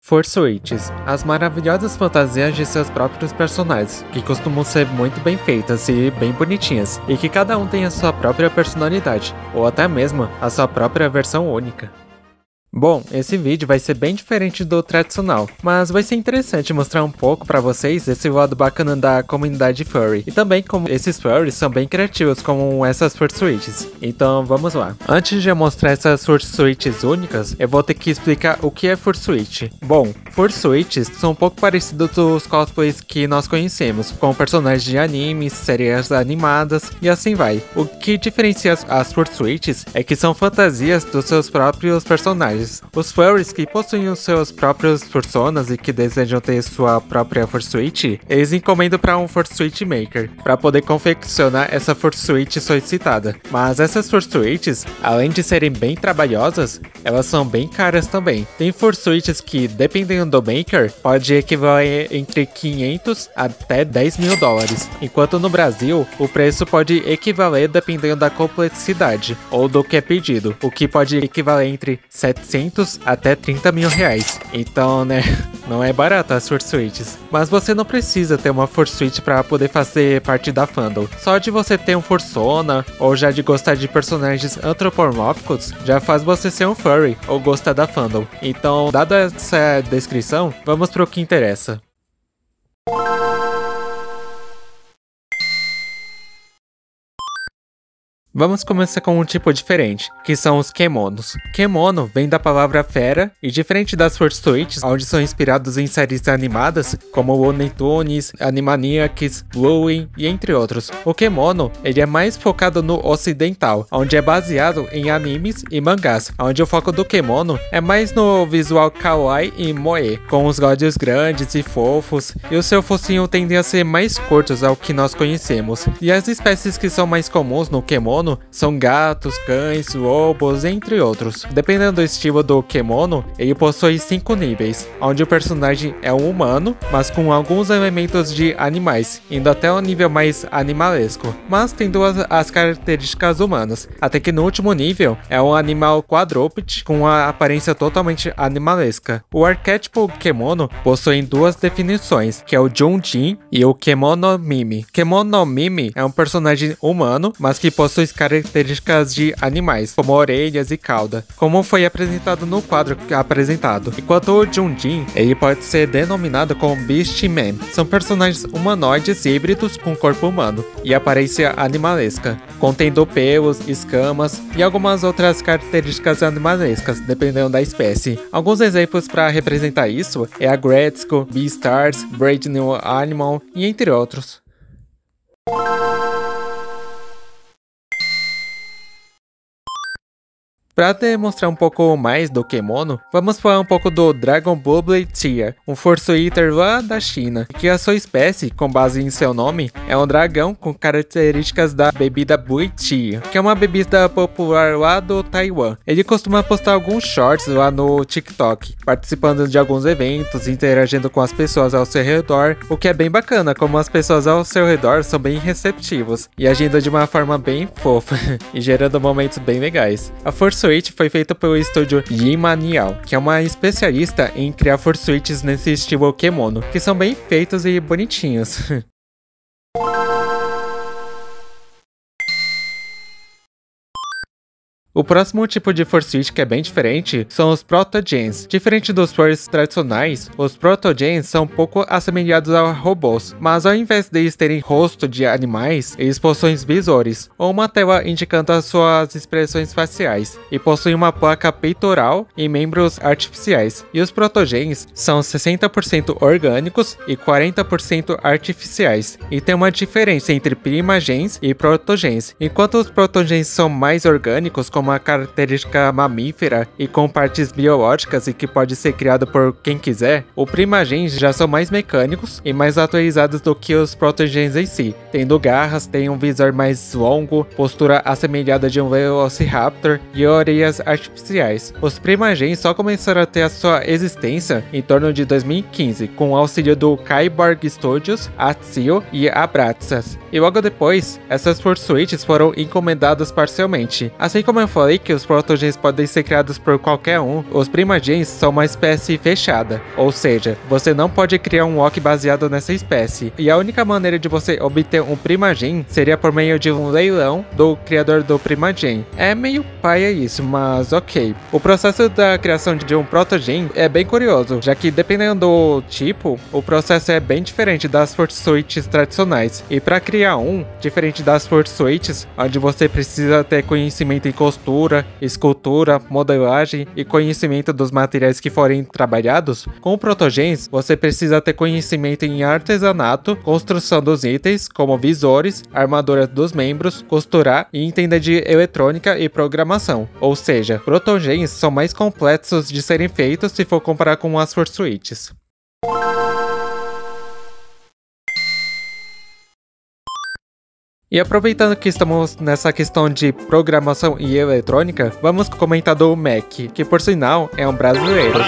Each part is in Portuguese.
Fursuites, as maravilhosas fantasias de seus próprios personagens, que costumam ser muito bem feitas e bem bonitinhas, e que cada um tem a sua própria personalidade, ou até mesmo a sua própria versão única. Bom, esse vídeo vai ser bem diferente do tradicional, mas vai ser interessante mostrar um pouco pra vocês esse lado bacana da comunidade furry, e também como esses furries são bem criativos com essas fursuites. Então vamos lá. Antes de eu mostrar essas fursuites únicas, eu vou ter que explicar o que é fursuite. Bom, fursuites são um pouco parecidos dos cosplays que nós conhecemos, com personagens de animes, séries animadas e assim vai. O que diferencia as fursuites é que são fantasias dos seus próprios personagens. Os furries que possuem os seus próprios personas e que desejam ter sua própria fursuite, eles encomendam para um fursuite maker, para poder confeccionar essa fursuite solicitada. Mas essas fursuites, além de serem bem trabalhosas, elas são bem caras também. Tem fursuites que, dependendo do maker, pode equivaler entre 500 até 10 mil dólares, enquanto no Brasil, o preço pode equivaler dependendo da complexidade ou do que é pedido, o que pode equivaler entre 700 até 30 mil reais. Então, né, não é barato as fursuites. Mas você não precisa ter uma fursuite para poder fazer parte da fandom. Só de você ter um fursona, ou já de gostar de personagens antropomórficos, já faz você ser um furry, ou gostar da fandom. Então, dada essa descrição, vamos pro que interessa. Vamos começar com um tipo diferente, que são os kemonos. Kemono vem da palavra fera, e diferente das fursuites, onde são inspirados em séries animadas, como Looney Tunes, Animaniacs, Bluey e entre outros. O kemono, ele é mais focado no ocidental, onde é baseado em animes e mangás, onde o foco do kemono é mais no visual kawaii e moe, com os olhos grandes e fofos, e o seu focinho tendem a ser mais curtos ao que nós conhecemos. E as espécies que são mais comuns no kemono são gatos, cães, lobos, entre outros. Dependendo do estilo do kemono, ele possui 5 níveis, onde o personagem é um humano, mas com alguns elementos de animais, indo até o nível mais animalesco, mas tendo as características humanas, até que no último nível é um animal quadrúpede com a aparência totalmente animalesca. O arquétipo kemono possui duas definições, que é o Junjin e o Kemono Mimi. Kemono Mimi é um personagem humano, mas que possui características de animais, como orelhas e cauda, como foi apresentado no quadro apresentado. Enquanto o Junjin, ele pode ser denominado como Beastman. São personagens humanoides híbridos com corpo humano e aparência animalesca, contendo pelos, escamas e algumas outras características animalescas, dependendo da espécie. Alguns exemplos para representar isso é a Gretzko, Beastars, Brand New Animal e entre outros. Para demonstrar um pouco mais do kemono, vamos falar um pouco do Dragon Bubble Tea, um fursuiter lá da China, que a sua espécie, com base em seu nome, é um dragão com características da bebida Bui Tea, que é uma bebida popular lá do Taiwan. Ele costuma postar alguns shorts lá no TikTok, participando de alguns eventos, interagindo com as pessoas ao seu redor, o que é bem bacana, como as pessoas ao seu redor são bem receptivos e agindo de uma forma bem fofa e gerando momentos bem legais. A fursuite foi feita pelo estúdio Yimanial, que é uma especialista em criar fursuites nesse estilo kemono, que são bem feitos e bonitinhos. O próximo tipo de fursuite que é bem diferente são os protogens. Diferente dos furries tradicionais, os protogens são um pouco assemelhados a robôs, mas ao invés deles terem rosto de animais, eles possuem visores, ou uma tela indicando as suas expressões faciais, e possuem uma placa peitoral e membros artificiais. E os protogens são 60% orgânicos e 40% artificiais, e tem uma diferença entre primagens e protogens. Enquanto os protogens são mais orgânicos, como uma característica mamífera e com partes biológicas e que pode ser criado por quem quiser, os primagens já são mais mecânicos e mais atualizados do que os protogens em si, tendo garras, tem um visor mais longo, postura assemelhada de um velociraptor e orelhas artificiais. Os primagens só começaram a ter a sua existência em torno de 2015, com o auxílio do Kyborg Studios, Atsio e Abraxas, e logo depois, essas fursuites foram encomendadas parcialmente. Assim como eu falei que os protogens podem ser criados por qualquer um, os primagens são uma espécie fechada, ou seja, você não pode criar um walk baseado nessa espécie, e a única maneira de você obter um primagen seria por meio de um leilão do criador do primagen. É meio paia isso, mas ok. O processo da criação de um protogen é bem curioso, já que dependendo do tipo, o processo é bem diferente das fursuites tradicionais, e para criar um, diferente das fursuites, onde você precisa ter conhecimento em costura, escultura, modelagem e conhecimento dos materiais que forem trabalhados, com protogens você precisa ter conhecimento em artesanato, construção dos itens, como visores, armaduras dos membros, costurar e entender de eletrônica e programação. Ou seja, protogens são mais complexos de serem feitos se for comparar com as fursuites. E aproveitando que estamos nessa questão de programação e eletrônica, vamos comentar do Mac, que por sinal é um brasileiro.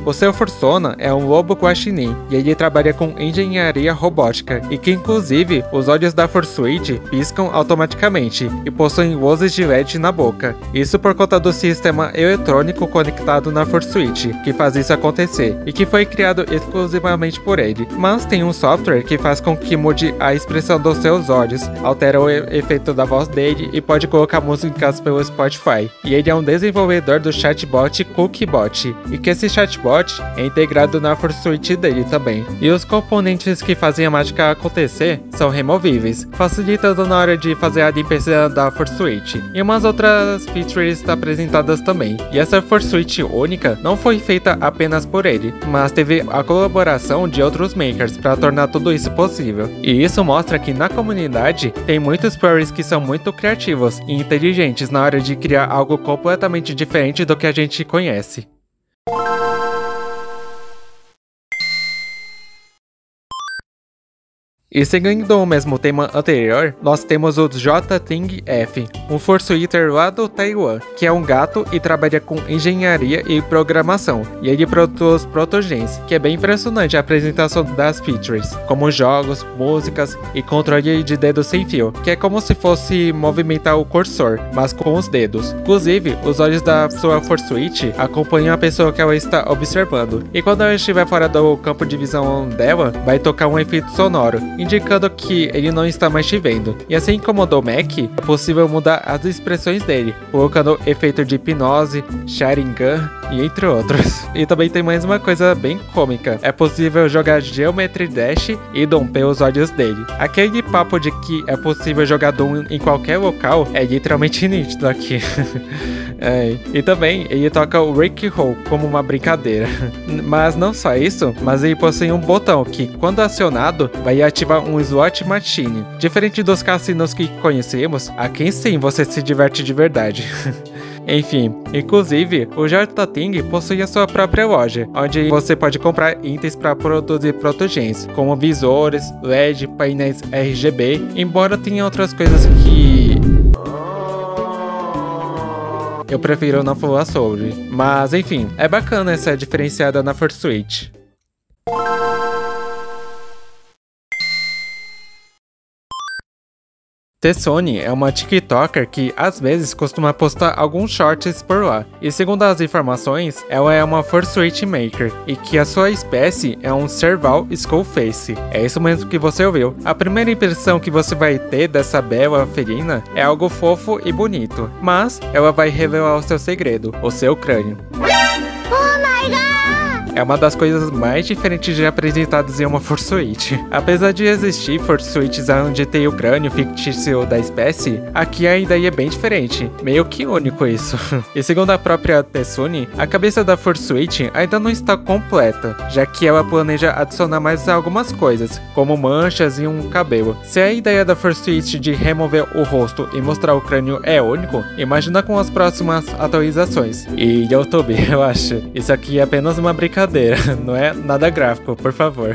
O seu Fursona é um lobo guaxinim, e ele trabalha com engenharia robótica, e que inclusive os olhos da Fursuit piscam automaticamente, e possuem luzes de LED na boca. Isso por conta do sistema eletrônico conectado na Fursuit, que faz isso acontecer, e que foi criado exclusivamente por ele. Mas tem um software que faz com que mude a expressão dos seus olhos, altera o efeito da voz dele e pode colocar músicas pelo Spotify. E ele é um desenvolvedor do chatbot Cookiebot, e que esse chatbot é integrado na Fursuit dele também. E os componentes que fazem a mágica acontecer são removíveis, facilitando na hora de fazer a limpeza da Fursuit. E umas outras features apresentadas também. E essa Fursuit única não foi feita apenas por ele, mas teve a colaboração de outros makers para tornar tudo isso possível. E isso mostra que na comunidade tem muitos furries que são muito criativos e inteligentes na hora de criar algo completamente diferente do que a gente conhece. E seguindo o mesmo tema anterior, nós temos o J-Ting F, um fursuiter lá do Taiwan, que é um gato e trabalha com engenharia e programação, e ele produz protogens, que é bem impressionante a apresentação das features, como jogos, músicas e controle de dedos sem fio, que é como se fosse movimentar o cursor, mas com os dedos. Inclusive, os olhos da sua Fursuit acompanham a pessoa que ela está observando, e quando ela estiver fora do campo de visão dela, vai tocar um efeito sonoro, indicando que ele não está mais te vendo. E assim como o do Mac, é possível mudar as expressões dele, colocando efeito de hipnose, Sharingan e entre outros. E também tem mais uma coisa bem cômica, é possível jogar Geometry Dash e Doom pelos olhos dele. Aquele papo de que é possível jogar Doom em qualquer local é literalmente nítido aqui. E também ele toca o Rick Roll como uma brincadeira. Mas não só isso, mas ele possui um botão que, quando acionado, vai ativar um slot machine. Diferente dos cassinos que conhecemos, aqui sim você se diverte de verdade. Enfim, inclusive, o J-Ting possui a sua própria loja, onde você pode comprar itens para produzir protogens, como visores, LED, painéis RGB, embora tenha outras coisas que eu prefiro não falar sobre. Mas enfim, é bacana essa diferenciada na Fursuit. Tessone é uma TikToker que às vezes costuma postar alguns shorts por lá, e segundo as informações, ela é uma Fursuit Maker, e que a sua espécie é um Serval Skullface. É isso mesmo que você ouviu. A primeira impressão que você vai ter dessa bela felina é algo fofo e bonito, mas ela vai revelar o seu segredo, o seu crânio. É uma das coisas mais diferentes já apresentadas em uma Fursuit. Apesar de existir Fursuits onde tem o crânio fictício da espécie, aqui ainda é bem diferente, meio que único isso. E segundo a própria Tessune, a cabeça da Fursuit ainda não está completa, já que ela planeja adicionar mais algumas coisas, como manchas e um cabelo. Se a ideia da Fursuit de remover o rosto e mostrar o crânio é único, imagina com as próximas atualizações. E YouTube, relaxa, isso aqui é apenas uma brincadeira. Não é nada gráfico, por favor.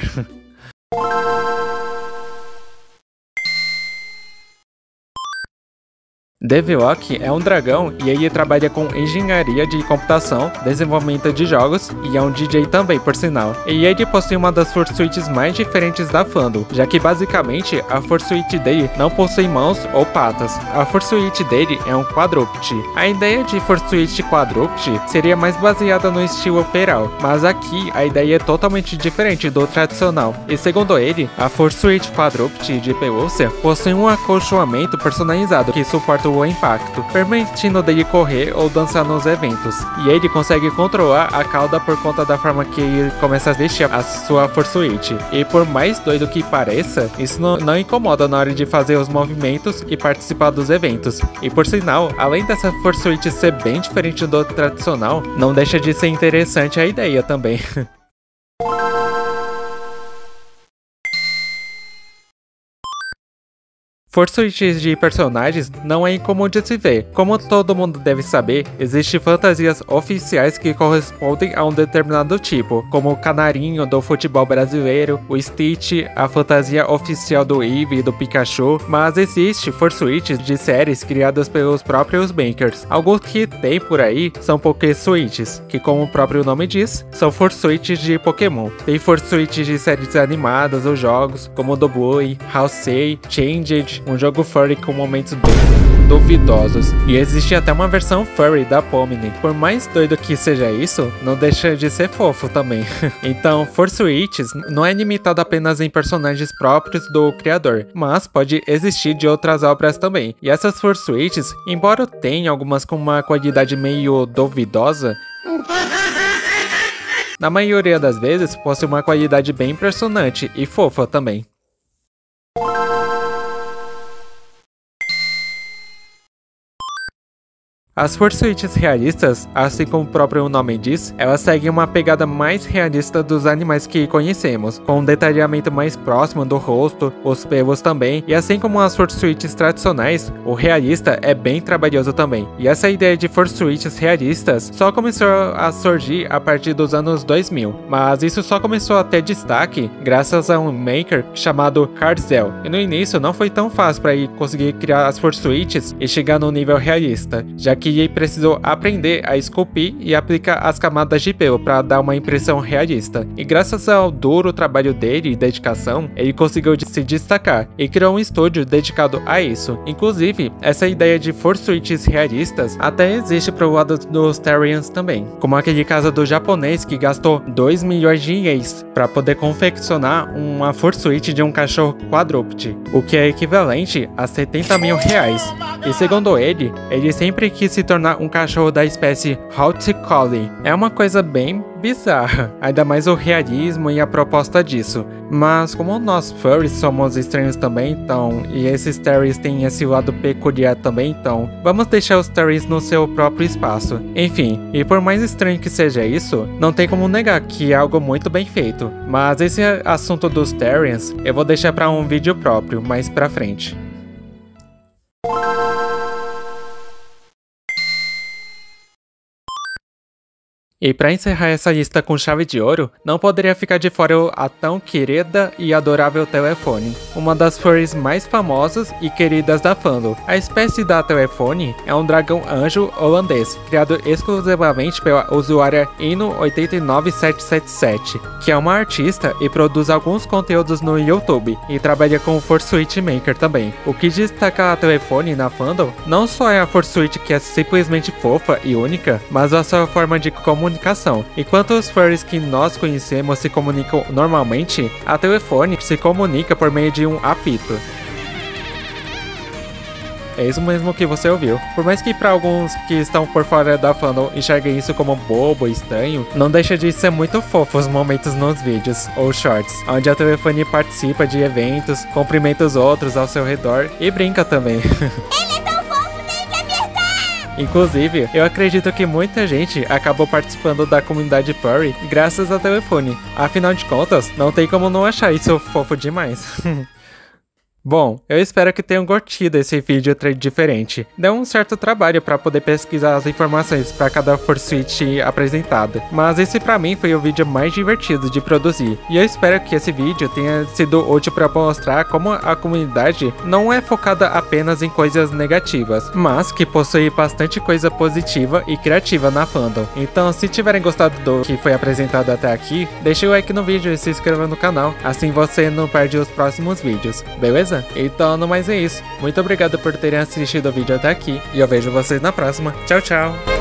Devilock é um dragão e ele trabalha com engenharia de computação, desenvolvimento de jogos e é um DJ também, por sinal. E ele possui uma das Fursuits mais diferentes da fandom, já que basicamente a Fursuit dele não possui mãos ou patas. A Fursuit dele é um quadrúpede. A ideia de Fursuit quadrúpede seria mais baseada no estilo feral, mas aqui a ideia é totalmente diferente do tradicional. E segundo ele, a Fursuit quadrúpede de pelúcia possui um acolchoamento personalizado que suporta o impacto, permitindo dele correr ou dançar nos eventos. E ele consegue controlar a cauda por conta da forma que ele começa a vestir a sua Fursuit. E por mais doido que pareça, isso não incomoda na hora de fazer os movimentos e participar dos eventos. E por sinal, além dessa Fursuit ser bem diferente do tradicional, não deixa de ser interessante a ideia também. Fursuits de personagens não é incomum de se ver. Como todo mundo deve saber, existem fantasias oficiais que correspondem a um determinado tipo, como o canarinho do futebol brasileiro, o Stitch, a fantasia oficial do Eevee e do Pikachu, mas existem Fursuits de séries criadas pelos próprios makers. Alguns que tem por aí são Pokésuites, que como o próprio nome diz, são Fursuits de Pokémon. Tem Fursuits de séries animadas ou jogos, como do Bluey, Halsey, Changed, um jogo furry com momentos bem duvidosos. E existe até uma versão furry da Pomni. Por mais doido que seja isso, não deixa de ser fofo também. Então, Fursuits não é limitado apenas em personagens próprios do criador, mas pode existir de outras obras também. E essas Fursuits, embora tenham algumas com uma qualidade meio duvidosa, na maioria das vezes possui uma qualidade bem impressionante e fofa também. As Fursuits realistas, assim como o próprio nome diz, elas seguem uma pegada mais realista dos animais que conhecemos, com um detalhamento mais próximo do rosto, os pelos também, e assim como as Fursuits tradicionais, o realista é bem trabalhoso também. E essa ideia de Fursuits realistas só começou a surgir a partir dos anos 2000, mas isso só começou a ter destaque graças a um maker chamado Harzel, e no início não foi tão fácil para ele conseguir criar as Fursuits e chegar no nível realista, já que ele precisou aprender a esculpir e aplicar as camadas de pelo para dar uma impressão realista. E graças ao duro trabalho dele e dedicação, ele conseguiu se destacar e criou um estúdio dedicado a isso. Inclusive, essa ideia de Fursuits realistas até existe pro lado dos Terriers também, como aquele caso do japonês que gastou 2 milhões de ienes para poder confeccionar uma Fursuit de um cachorro quadrúpede, o que é equivalente a 70 mil reais. E segundo ele sempre quis se tornar um cachorro da espécie Hot Collie. É uma coisa bem bizarra, ainda mais o realismo e a proposta disso. Mas como nós furries somos estranhos também, então, e esses terriers têm esse lado peculiar também, então, vamos deixar os terriers no seu próprio espaço. Enfim, e por mais estranho que seja isso, não tem como negar que é algo muito bem feito. Mas esse assunto dos terriers eu vou deixar para um vídeo próprio, mais pra frente. E para encerrar essa lista com chave de ouro, não poderia ficar de fora a tão querida e adorável Telefone, uma das furries mais famosas e queridas da fandom. A espécie da Telefone é um dragão anjo holandês, criado exclusivamente pela usuária Ino89777, que é uma artista e produz alguns conteúdos no YouTube, e trabalha com o Fursuit Maker também. O que destaca a Telefone na fandom não só é a Fursuit, que é simplesmente fofa e única, mas a sua forma de comunicação. Enquanto os furries que nós conhecemos se comunicam normalmente, a Telefone se comunica por meio de um apito. É isso mesmo que você ouviu. Por mais que para alguns que estão por fora da fandom enxerguem isso como bobo e estranho, não deixa de ser muito fofo os momentos nos vídeos ou shorts, onde a Telefone participa de eventos, cumprimenta os outros ao seu redor e brinca também. Inclusive, eu acredito que muita gente acabou participando da comunidade furry graças à Telefone. Afinal de contas, não tem como não achar isso fofo demais. Bom, eu espero que tenham curtido esse vídeo diferente. Deu um certo trabalho para poder pesquisar as informações para cada Fursuit apresentado, mas esse para mim foi o vídeo mais divertido de produzir. E eu espero que esse vídeo tenha sido útil para mostrar como a comunidade não é focada apenas em coisas negativas, mas que possui bastante coisa positiva e criativa na fandom. Então, se tiverem gostado do que foi apresentado até aqui, deixe o like no vídeo e se inscreva no canal, assim você não perde os próximos vídeos, beleza? Então, no mais é isso. Muito obrigado por terem assistido o vídeo até aqui e eu vejo vocês na próxima. Tchau, tchau!